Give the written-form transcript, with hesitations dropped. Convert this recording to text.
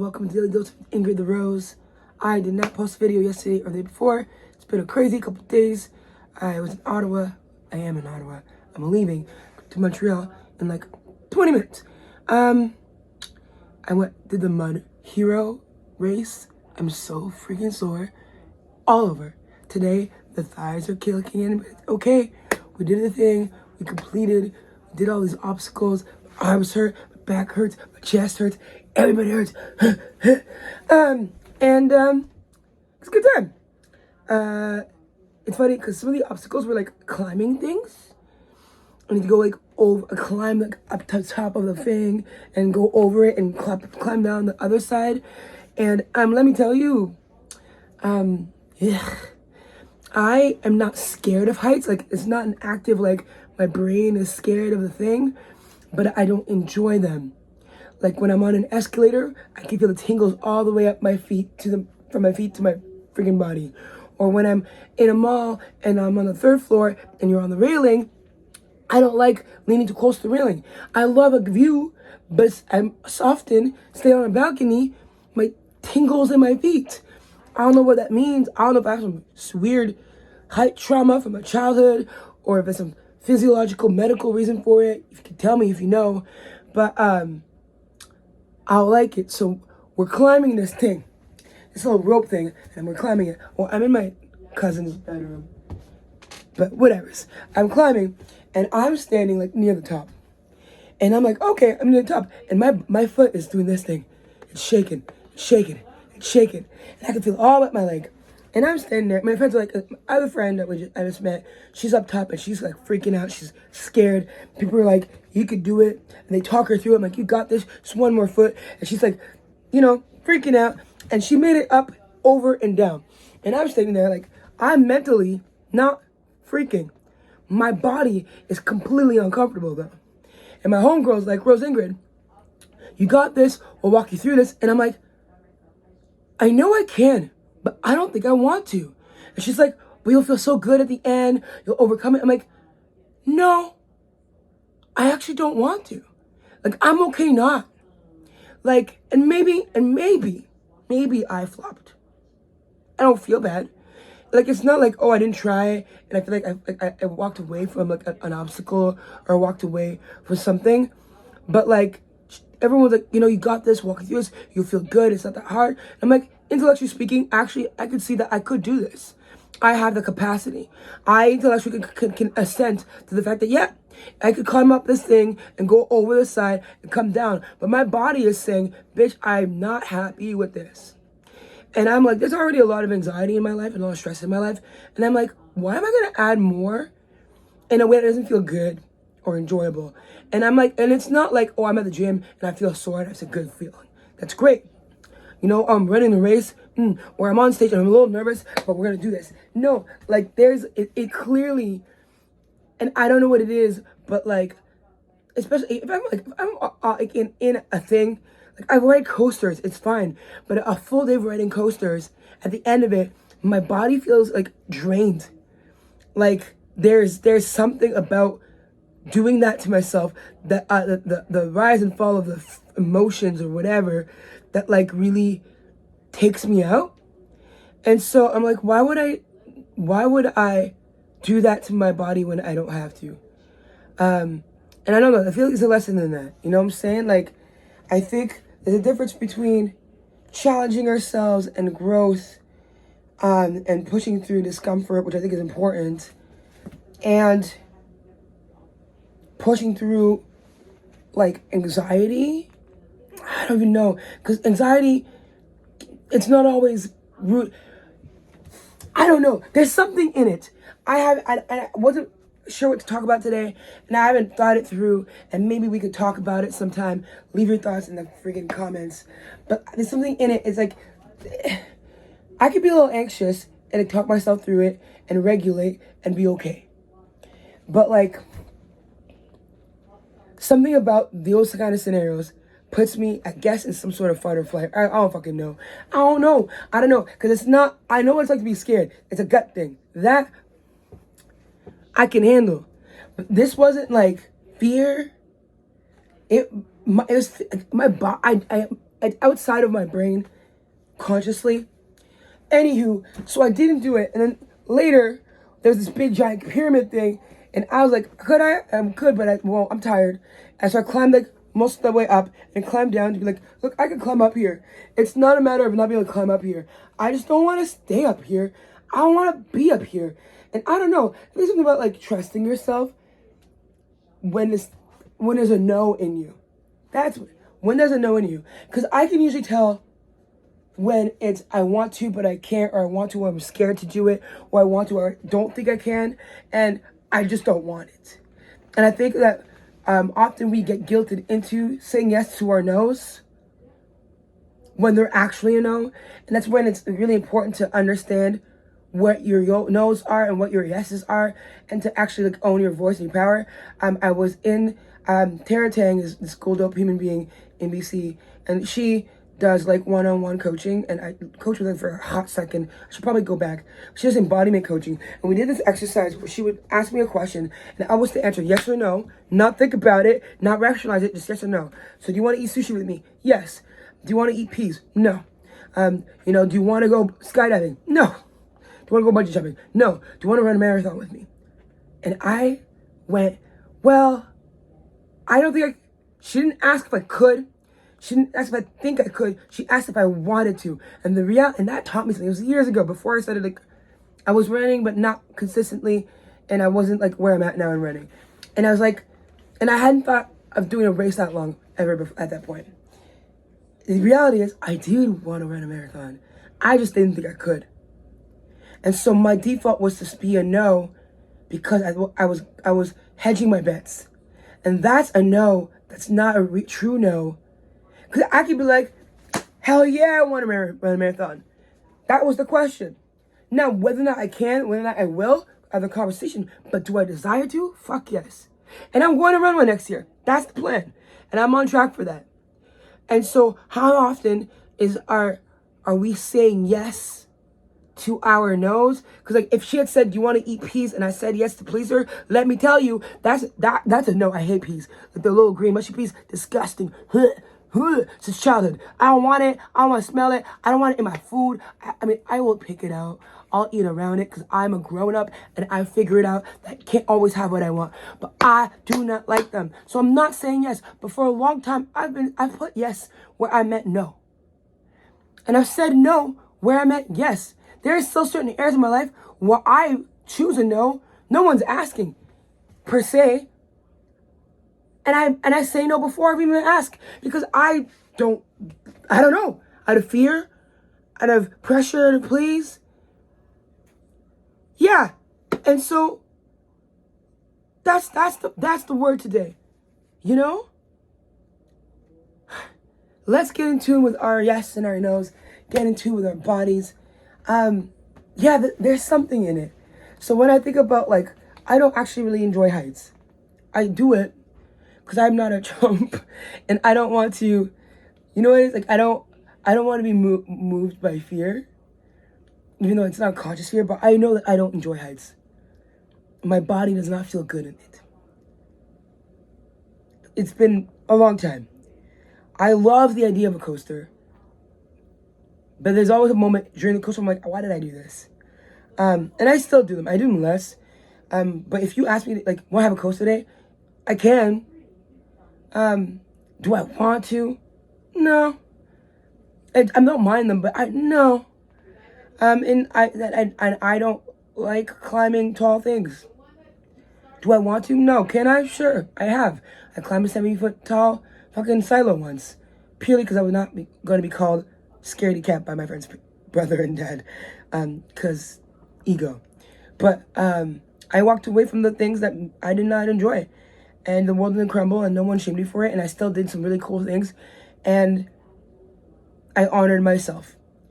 Welcome to Daily Dose with Ingrid the Rose. I did not post a video yesterday or the day before. It's been a crazy couple of days. I was in Ottawa. I am in Ottawa. I'm leaving to Montreal in like 20 minutes. I did the Mud Hero race. I'm so freaking sore all over. Today, the thighs are kicking in, but it's okay. We did the thing. We completed. We did all these obstacles. My arms hurt. My back hurts. My chest hurts. Everybody hurts. It's a good time. It's funny because some of the obstacles were like climbing things. I need to go like climb like up to the top of the thing and go over it and climb down the other side. And let me tell you, yeah, I am not scared of heights. Like it's not an active like my brain is scared of the thing, but I don't enjoy them. Like when I'm on an escalator, I can feel the tingles all the way up my feet from my feet to my freaking body. Or when I'm in a mall and I'm on the third floor and you're on the railing, I don't like leaning too close to the railing. I love a view, but I'm often stay on a balcony, my tingles in my feet. I don't know what that means. I don't know if I have some weird height trauma from my childhood or if it's some physiological medical reason for it. If you can tell me if you know. But I'll like it. So we're climbing this thing, this little rope thing, and we're climbing it. Well, I'm in my cousin's bedroom, but whatever. I'm climbing, and I'm standing like near the top, and I'm like, okay, I'm near the top, and my foot is doing this thing. It's shaking, shaking, it's shaking, and I can feel it all up my leg. And I'm standing there. My friends are like, I have a friend that I just met. She's up top and she's like freaking out. She's scared. People are like, you could do it. And they talk her through it. I'm like, you got this. Just one more foot. And she's like, freaking out. And she made it up, over, and down. And I'm standing there like, I'm mentally not freaking. My body is completely uncomfortable though. And my homegirl's like, Rose-Ingrid, you got this. We'll walk you through this. And I'm like, I know I can, but I don't think I want to. And she's like, well, you'll feel so good at the end. You'll overcome it. I'm like, no, I actually don't want to. Like, I'm okay not. Like, and maybe I flopped. I don't feel bad. Like, it's not like, oh, I didn't try. And I feel like I walked away from like an obstacle or walked away from something. But like, everyone's like, you got this, walk through this. You'll feel good. It's not that hard. I'm like, intellectually speaking, actually, I could see that I could do this. I have the capacity. I intellectually can assent to the fact that, yeah, I could climb up this thing and go over the side and come down. But my body is saying, bitch, I'm not happy with this. And I'm like, there's already a lot of anxiety in my life and a lot of stress in my life. And I'm like, why am I going to add more in a way that doesn't feel good or enjoyable? And I'm like, and it's not like, oh, I'm at the gym and I feel sore and that's a good feeling. That's great. I'm running the race, or I'm on stage and I'm a little nervous, but we're gonna do this. No, like it clearly, and I don't know what it is, but like, especially if I'm in a thing, like I ride coasters, it's fine, but a full day of riding coasters, at the end of it, my body feels like drained. Like there's something about doing that to myself, that the rise and fall of the emotions or whatever, that like really takes me out. And so I'm like, why would I do that to my body when I don't have to? And I don't know, I feel like it's a lesson in that. You know what I'm saying? Like, I think there's a difference between challenging ourselves and growth, and pushing through discomfort, which I think is important, and pushing through like anxiety. I don't even know, because anxiety, it's not always root. I don't know. There's something in it. I wasn't sure what to talk about today, and I haven't thought it through, and maybe we could talk about it sometime. Leave your thoughts in the freaking comments. But there's something in it. It's like, I could be a little anxious and talk myself through it and regulate and be okay. But like, something about those kind of scenarios puts me, I guess, in some sort of fight or flight. I don't fucking know. I don't know. Because it's not, I know what it's like to be scared. It's a gut thing. That I can handle. But this wasn't like fear. It was my body. it's outside of my brain consciously. Anywho, so I didn't do it. And then later, there was this big giant pyramid thing. And I was like, could I? Could, but I'm tired. And so I climbed like most of the way up and climbed down to be like, look, I can climb up here. It's not a matter of not being able to climb up here. I just don't want to stay up here. I want to be up here. And I don't know. There's something about like trusting yourself when there's a no in you. That's when there's a no in you. Because I can usually tell when it's I want to but I can't, or I want to or I'm scared to do it, or I want to or I don't think I can, and I just don't want it. And I think that often we get guilted into saying yes to our no's when they're actually a no. And that's when it's really important to understand what your no's are and what your yeses are, and to actually like own your voice and your power. I was in Tara Tang is this cool dope human being in BC, and she does like one-on-one coaching, and I coached with her for a hot second. I should probably go back. She does embodiment coaching, and we did this exercise where she would ask me a question, and I was to answer yes or no, not think about it, not rationalize it, just yes or no. So do you want to eat sushi with me? Yes. Do you want to eat peas? No. Do you want to go skydiving? No. Do you want to go bungee jumping? No. Do you want to run a marathon with me? And I went, well, I don't think she didn't ask if I could. She didn't ask if I think I could. She asked if I wanted to. And and that taught me something. It was years ago before I started, like, I was running, but not consistently. And I wasn't like where I'm at now in running. And I was like, and I hadn't thought of doing a race that long ever before, at that point. The reality is I did want to run a marathon. I just didn't think I could. And so my default was to be a no, because I was hedging my bets. And that's a no. That's not a true no. Because I could be like, hell yeah, I want to run a marathon. That was the question. Now, whether or not I can, whether or not I will, have a conversation. But do I desire to? Fuck yes. And I'm going to run one next year. That's the plan. And I'm on track for that. And so how often are we saying yes to our no's? Because like if she had said, do you want to eat peas? And I said yes to please her, let me tell you, that's a no. I hate peas. Like the little green mushy peas, disgusting. Since childhood. I don't want it. I don't want to smell it. I don't want it in my food. I mean, I will pick it out. I'll eat around it because I'm a grown-up and I figure it out that I can't always have what I want. But I do not like them. So I'm not saying yes. But for a long time, I've put yes where I meant no. And I've said no where I meant yes. There are still certain areas of my life where I choose a no. No one's asking, per se. And I say no before I even ask, because I don't know. Out of fear, out of pressure to please. Yeah. And so that's the word today. You know? Let's get in tune with our yes and our no's. Get in tune with our bodies. There's something in it. So when I think about, like, I don't actually really enjoy heights. I do it because I'm not a chump, and I don't want to, you know what it is? Like, I don't want to be moved by fear, even though it's not conscious fear, but I know that I don't enjoy heights. My body does not feel good in it. It's been a long time. I love the idea of a coaster, but there's always a moment during the coaster I'm like, why did I do this? And I still do them. I do them less. But if you ask me, like, want to have a coaster today? I can. Do I want to? No. I don't mind them, but no. And I don't like climbing tall things. Do I want to? No. Can I? Sure. I have. I climbed a 70-foot tall fucking silo once, purely because I was not going to be called scaredy cat by my friend's brother and dad, because ego. But I walked away from the things that I did not enjoy, and the world didn't crumble, and no one shamed me for it, and I still did some really cool things, and I honored myself.